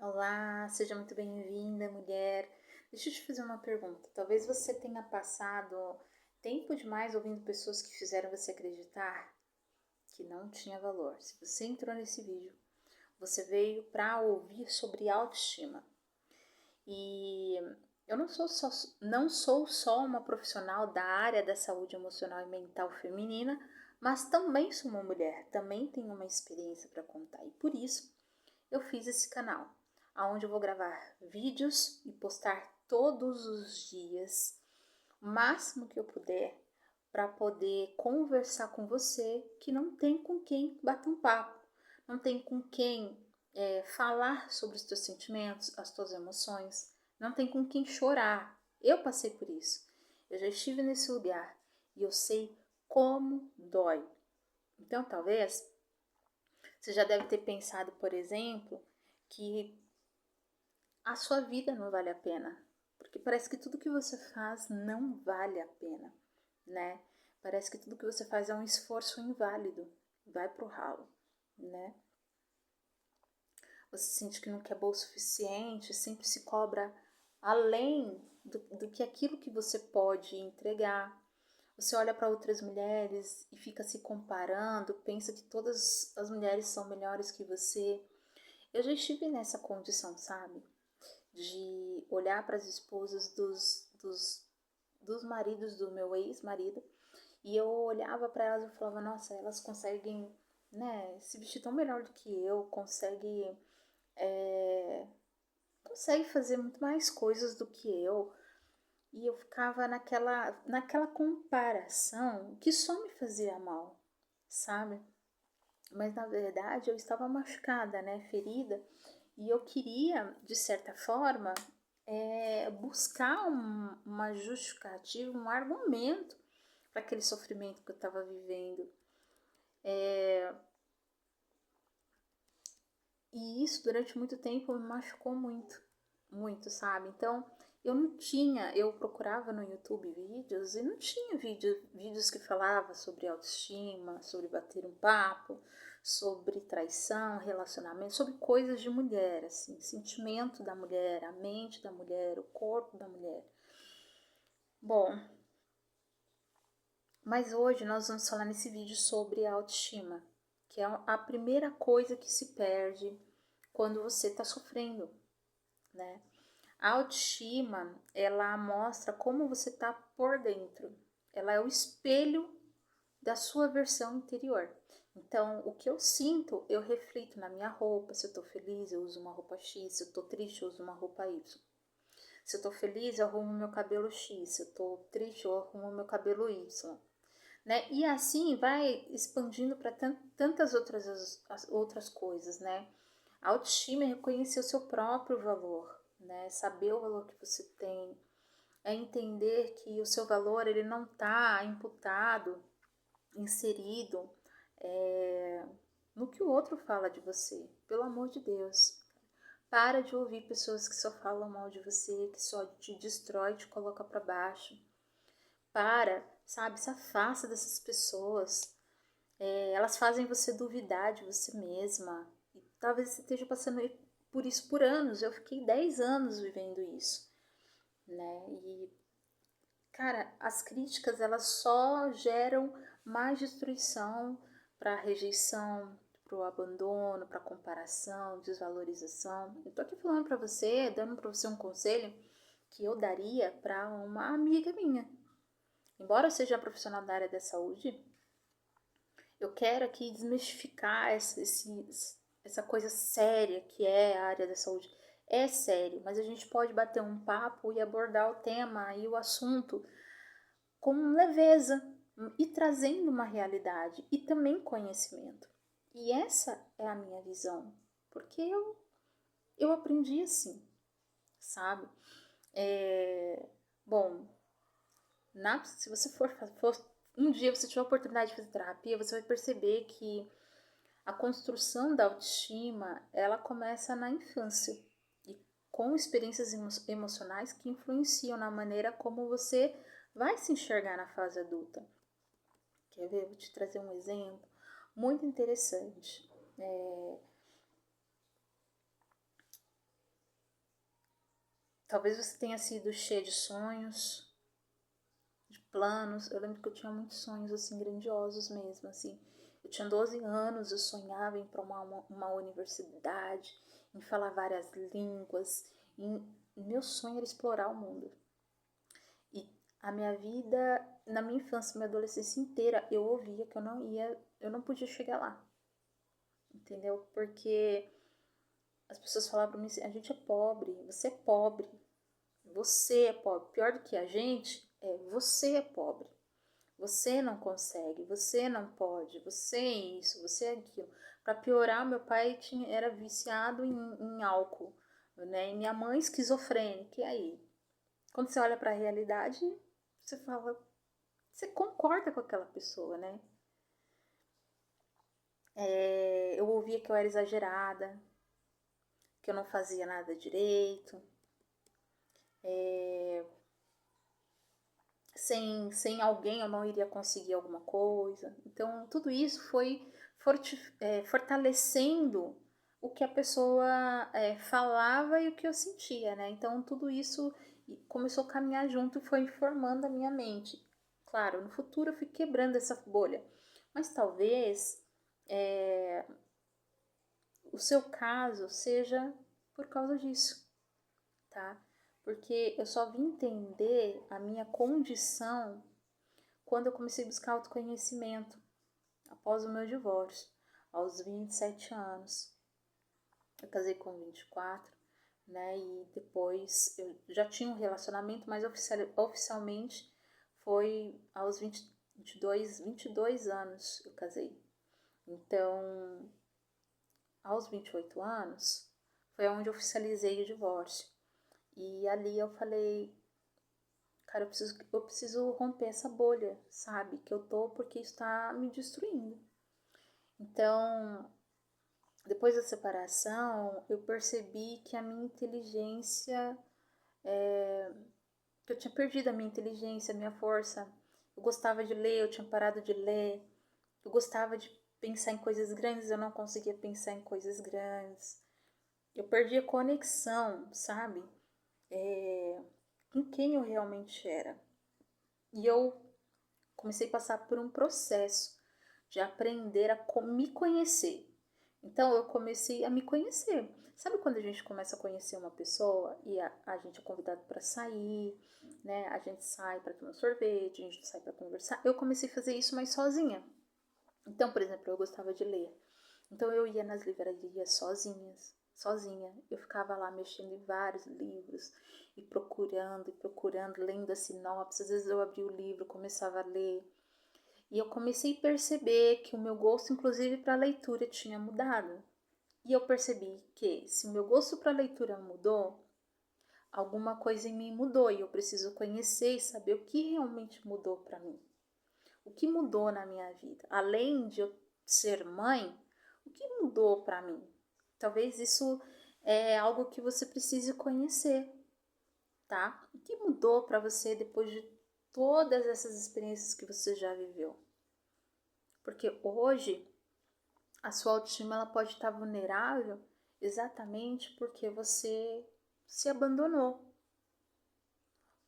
Olá, seja muito bem-vinda, mulher. Deixa eu te fazer uma pergunta. Talvez você tenha passado tempo demais ouvindo pessoas que fizeram você acreditar que não tinha valor. Se você entrou nesse vídeo, você veio para ouvir sobre autoestima. E eu não sou só uma profissional da área da saúde emocional e mental feminina, mas também sou uma mulher, também tenho uma experiência para contar. E por isso eu fiz esse canal, onde eu vou gravar vídeos e postar todos os dias, o máximo que eu puder, para poder conversar com você que não tem com quem bater um papo, não tem com quem falar sobre os teus sentimentos, as tuas emoções, não tem com quem chorar. Eu passei por isso, eu já estive nesse lugar e eu sei como dói. Então, talvez você já deve ter pensado, por exemplo, que a sua vida não vale a pena. Porque parece que tudo que você faz não vale a pena, né? Parece que tudo que você faz é um esforço inválido, vai pro ralo, né? Você sente que nunca é bom o suficiente, sempre se cobra além do que aquilo que você pode entregar. Você olha para outras mulheres e fica se comparando, pensa que todas as mulheres são melhores que você. Eu já estive nessa condição, sabe? De olhar para as esposas dos maridos do meu ex-marido e eu olhava para elas e falava, nossa, elas conseguem, né, se vestir tão melhor do que eu, consegue fazer muito mais coisas do que eu. E eu ficava naquela comparação que só me fazia mal, sabe? Mas na verdade eu estava machucada, né, ferida, e eu queria, de certa forma, buscar uma justificativa, um argumento para aquele sofrimento que eu estava vivendo. E isso durante muito tempo me machucou muito, muito, sabe? Então eu procurava no YouTube vídeos e não tinha vídeos que falava sobre autoestima, sobre bater um papo, sobre traição, relacionamento, sobre coisas de mulher, assim, sentimento da mulher, a mente da mulher, o corpo da mulher. Bom, mas hoje nós vamos falar nesse vídeo sobre a autoestima, que é a primeira coisa que se perde quando você está sofrendo, né? A autoestima, ela mostra como você está por dentro. Ela é o espelho da sua versão interior. Então, o que eu sinto, eu reflito na minha roupa. Se eu tô feliz, eu uso uma roupa X. Se eu tô triste, eu uso uma roupa Y. Se eu tô feliz, eu arrumo meu cabelo X. Se eu tô triste, eu arrumo meu cabelo Y. Né? E assim vai expandindo para tantas outras coisas, né? A autoestima é reconhecer o seu próprio valor, né? Saber o valor que você tem, é entender que o seu valor ele não está imputado, inserido no que o outro fala de você. Pelo amor de Deus, para de ouvir pessoas que só falam mal de você, que só te destrói, te coloca para baixo. Sabe, se afasta dessas pessoas. Elas fazem você duvidar de você mesma. E talvez você esteja passando por isso por anos. Eu fiquei 10 anos vivendo isso, né? E, cara, as críticas elas só geram mais destruição para rejeição, para o abandono, para comparação, desvalorização. Eu tô aqui falando para você, dando para você um conselho que eu daria para uma amiga minha. Embora eu seja profissional da área da saúde, eu quero aqui desmistificar essa coisa séria que é a área da saúde. É sério, mas a gente pode bater um papo e abordar o tema e o assunto com leveza e trazendo uma realidade e também conhecimento. E essa é a minha visão, porque eu aprendi assim, sabe? Bom, se você for um dia você tiver a oportunidade de fazer terapia, você vai perceber que a construção da autoestima, ela começa na infância e com experiências emocionais que influenciam na maneira como você vai se enxergar na fase adulta. Quer ver? Vou te trazer um exemplo muito interessante. Talvez você tenha sido cheia de sonhos, de planos. Eu lembro que eu tinha muitos sonhos, assim, grandiosos mesmo, assim. Eu tinha 12 anos, eu sonhava em ir para uma universidade, em falar várias línguas. Meu sonho era explorar o mundo. E a minha vida, na minha infância, minha adolescência inteira, eu ouvia que eu não podia chegar lá. Entendeu? Porque as pessoas falavam pra mim assim, a gente é pobre, você é pobre, você é pobre. Pior do que a gente, você é pobre. Você não consegue, você não pode, você é isso, você é aquilo. Para piorar, meu pai era viciado em álcool, né? E minha mãe esquizofrênica. E aí? Quando você olha para a realidade, você fala, você concorda com aquela pessoa, né? Eu ouvia que eu era exagerada, que eu não fazia nada direito, sem alguém eu não iria conseguir alguma coisa. Então, tudo isso foi fortalecendo o que a pessoa falava e o que eu sentia, né? Então, tudo isso começou a caminhar junto e foi formando a minha mente. Claro, no futuro eu fui quebrando essa bolha, mas talvez o seu caso seja por causa disso, tá? Porque eu só vim entender a minha condição quando eu comecei a buscar autoconhecimento, após o meu divórcio, aos 27 anos. Eu casei com 24, né? E depois eu já tinha um relacionamento, mas oficialmente foi aos 22 anos eu casei. Então, aos 28 anos, foi onde eu oficializei o divórcio. E ali eu falei, cara, eu preciso romper essa bolha, sabe? Que eu tô porque está me destruindo. Então, depois da separação, eu percebi que a minha inteligência, que eu tinha perdido a minha inteligência, a minha força. Eu gostava de ler, eu tinha parado de ler. Eu gostava de pensar em coisas grandes, eu não conseguia pensar em coisas grandes. Eu perdi a conexão, sabe? Com quem eu realmente era. E eu comecei a passar por um processo de aprender a me conhecer. Então eu comecei a me conhecer. Sabe quando a gente começa a conhecer uma pessoa e a gente é convidado para sair, né? A gente sai para tomar sorvete, a gente sai para conversar. Eu comecei a fazer isso, mas sozinha. Então, por exemplo, eu gostava de ler. Então eu ia nas livrarias sozinha. Eu ficava lá mexendo em vários livros e procurando, lendo a sinopse. Às vezes eu abria o livro, começava a ler. E eu comecei a perceber que o meu gosto, inclusive para leitura, tinha mudado. E eu percebi que se o meu gosto para leitura mudou, alguma coisa em mim mudou e eu preciso conhecer e saber o que realmente mudou para mim. O que mudou na minha vida? Além de eu ser mãe, o que mudou para mim? Talvez isso é algo que você precise conhecer, tá? O que mudou para você depois de todas essas experiências que você já viveu? Porque hoje a sua autoestima ela pode estar vulnerável exatamente porque você se abandonou.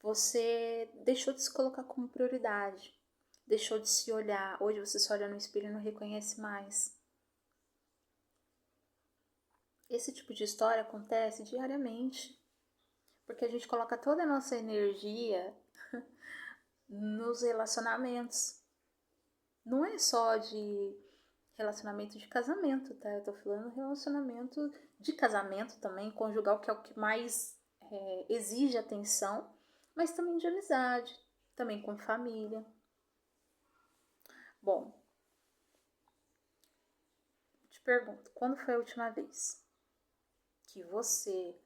Você deixou de se colocar como prioridade. Deixou de se olhar. Hoje você se olha no espelho e não reconhece mais. Esse tipo de história acontece diariamente. Porque a gente coloca toda a nossa energia nos relacionamentos. Não é só de relacionamento de casamento, tá? Eu tô falando relacionamento de casamento também, conjugal, que é o que mais exige atenção, mas também de amizade, também com família. Bom, te pergunto, quando foi a última vez que você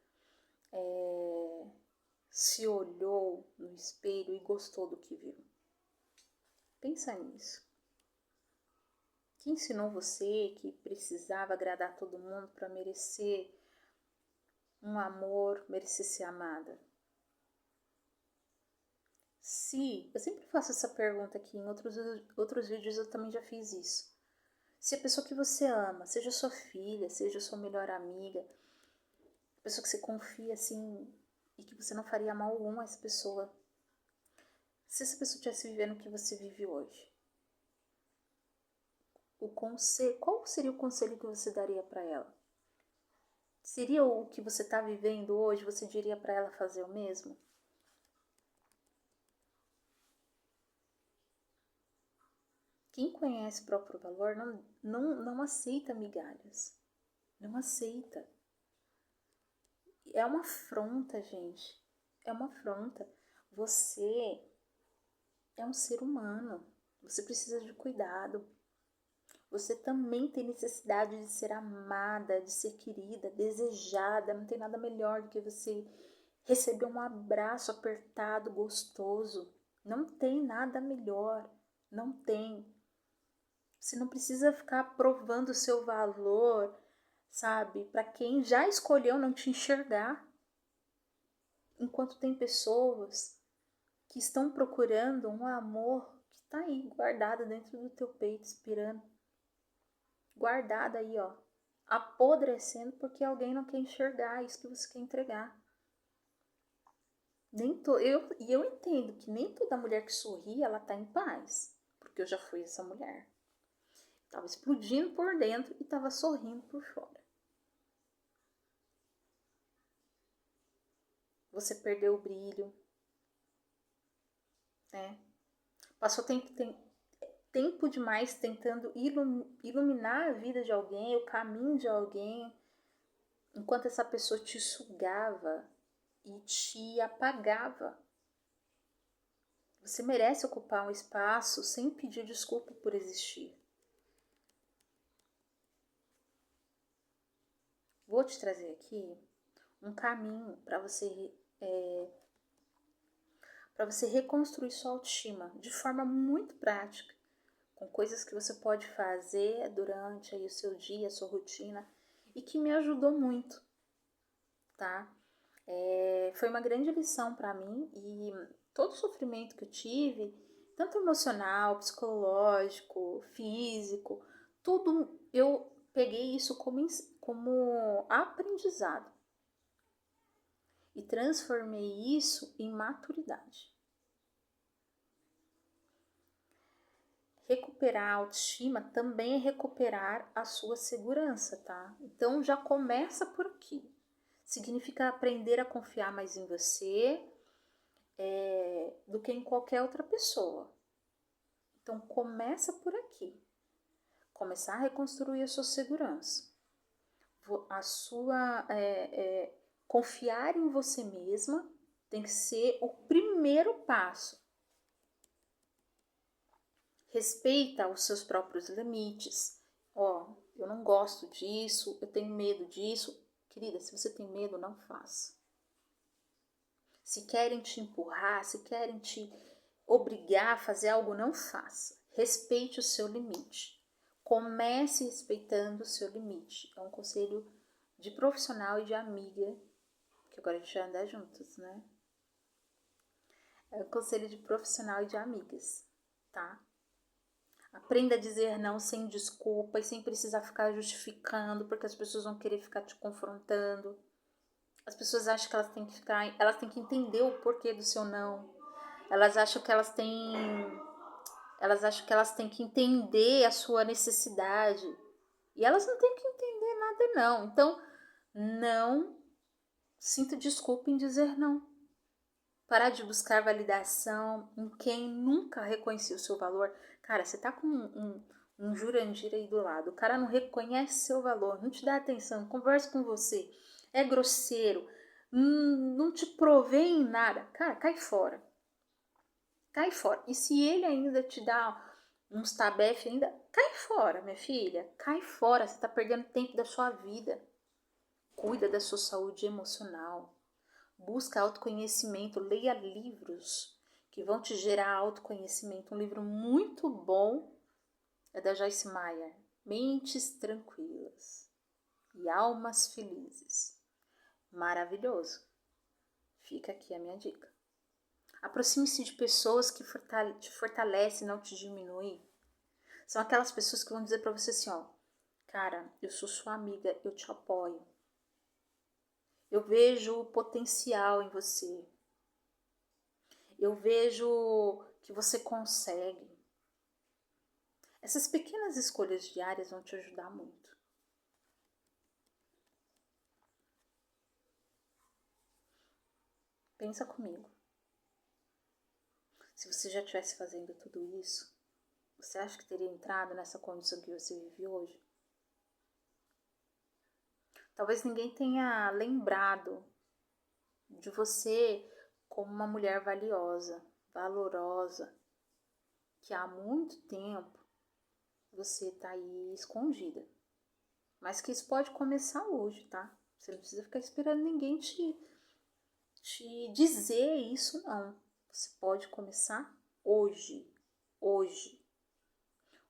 se olhou no espelho e gostou do que viu? Pensa nisso. Que ensinou você que precisava agradar todo mundo para merecer um amor, merecer ser amada? Se, eu sempre faço essa pergunta aqui, em outros vídeos eu também já fiz isso. Se a pessoa que você ama, seja sua filha, seja sua melhor amiga, a pessoa que você confia assim e que você não faria mal algum a essa pessoa. Se essa pessoa estivesse vivendo o que você vive hoje, qual seria o conselho que você daria para ela? Seria o que você está vivendo hoje, você diria para ela fazer o mesmo? Quem conhece o próprio valor não aceita migalhas. Não aceita. É uma afronta, gente. É uma afronta. Você é um ser humano. Você precisa de cuidado. Você também tem necessidade de ser amada, de ser querida, desejada. Não tem nada melhor do que você receber um abraço apertado, gostoso. Não tem nada melhor. Não tem. Você não precisa ficar provando o seu valor, sabe? Para quem já escolheu não te enxergar. Enquanto tem pessoas que estão procurando um amor que está aí, guardado dentro do teu peito, esperando. Guardado aí, ó. Apodrecendo porque alguém não quer enxergar isso que você quer entregar. Eu entendo que nem toda mulher que sorri, ela tá em paz. Porque eu já fui essa mulher. Tava explodindo por dentro e tava sorrindo por fora. Você perdeu o brilho, né? Passou tempo demais tentando iluminar a vida de alguém, o caminho de alguém, enquanto essa pessoa te sugava e te apagava. Você merece ocupar um espaço sem pedir desculpa por existir. Vou te trazer aqui um caminho para você reconstruir sua autoestima de forma muito prática, com coisas que você pode fazer durante aí o seu dia, a sua rotina, e que me ajudou muito, tá? Foi uma grande lição para mim e todo o sofrimento que eu tive, tanto emocional, psicológico, físico, tudo eu peguei isso como aprendizado e transformei isso em maturidade. Recuperar a autoestima também é recuperar a sua segurança, tá? Então já começa por aqui. Significa aprender a confiar mais em você do que em qualquer outra pessoa. Então começa por aqui. Começar a reconstruir a sua segurança. A sua confiar em você mesma tem que ser o primeiro passo. Respeita os seus próprios limites. Eu não gosto disso, eu tenho medo disso. Querida, se você tem medo, não faça. Se querem te empurrar, se querem te obrigar a fazer algo, não faça. Respeite o seu limite. Comece respeitando o seu limite. É um conselho de profissional e de amiga, que agora a gente vai andar juntos, né? É um conselho de profissional e de amigas, tá? Aprenda a dizer não sem desculpa e sem precisar ficar justificando, porque as pessoas vão querer ficar te confrontando. As pessoas acham que elas têm que entender o porquê do seu não. Elas acham que elas têm que entender a sua necessidade. E elas não têm que entender nada não. Então, não sinta desculpa em dizer não. Parar de buscar validação em quem nunca reconheceu o seu valor. Cara, você tá com um Jurandir aí do lado. O cara não reconhece seu valor, não te dá atenção, não conversa com você, é grosseiro, não te provê em nada. Cara, cai fora. Cai fora. E se ele ainda te dá uns tabefe ainda, cai fora, minha filha. Cai fora, você tá perdendo tempo da sua vida. Cuida da sua saúde emocional. Busca autoconhecimento, leia livros que vão te gerar autoconhecimento. Um livro muito bom é da Joyce Meyer, Mentes Tranquilas e Almas Felizes. Maravilhoso. Fica aqui a minha dica. Aproxime-se de pessoas que te fortalecem, não te diminuem. São aquelas pessoas que vão dizer para você assim, ó, cara, eu sou sua amiga, eu te apoio. Eu vejo o potencial em você. Eu vejo que você consegue. Essas pequenas escolhas diárias vão te ajudar muito. Pensa comigo. Se você já estivesse fazendo tudo isso, você acha que teria entrado nessa condição que você vive hoje? Talvez ninguém tenha lembrado de você como uma mulher valiosa, valorosa, que há muito tempo você está aí escondida. Mas que isso pode começar hoje, tá? Você não precisa ficar esperando ninguém te dizer isso, não. Você pode começar hoje. Hoje.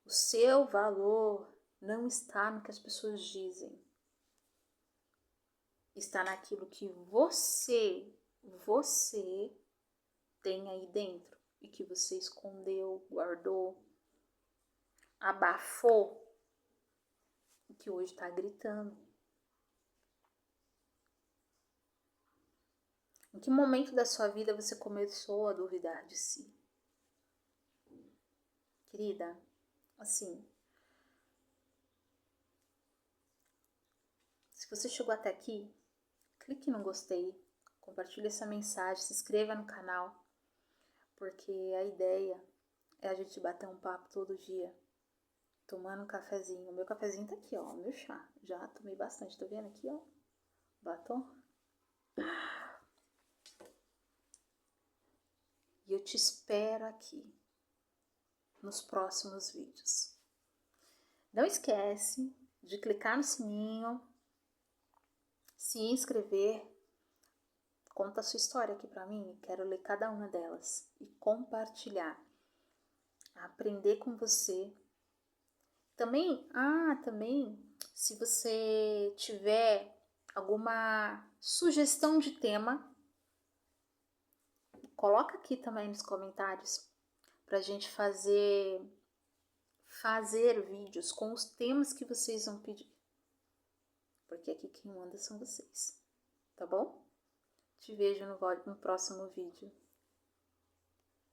O seu valor não está no que as pessoas dizem. Está naquilo que você tem aí dentro e que você escondeu, guardou, abafou e que hoje está gritando. Em que momento da sua vida você começou a duvidar de si? Querida, assim, se você chegou até aqui, clique no gostei, compartilhe essa mensagem, se inscreva no canal, porque a ideia é a gente bater um papo todo dia, tomando um cafezinho. O meu cafezinho tá aqui, ó, meu chá. Já tomei bastante, tá vendo aqui, ó? Batom. E eu te espero aqui nos próximos vídeos. Não esquece de clicar no sininho, se inscrever. Conta a sua história aqui pra mim, quero ler cada uma delas e compartilhar, aprender com você. Também, se você tiver alguma sugestão de tema, coloca aqui também nos comentários pra gente fazer vídeos com os temas que vocês vão pedir. Porque aqui quem manda são vocês, tá bom? Te vejo no próximo vídeo.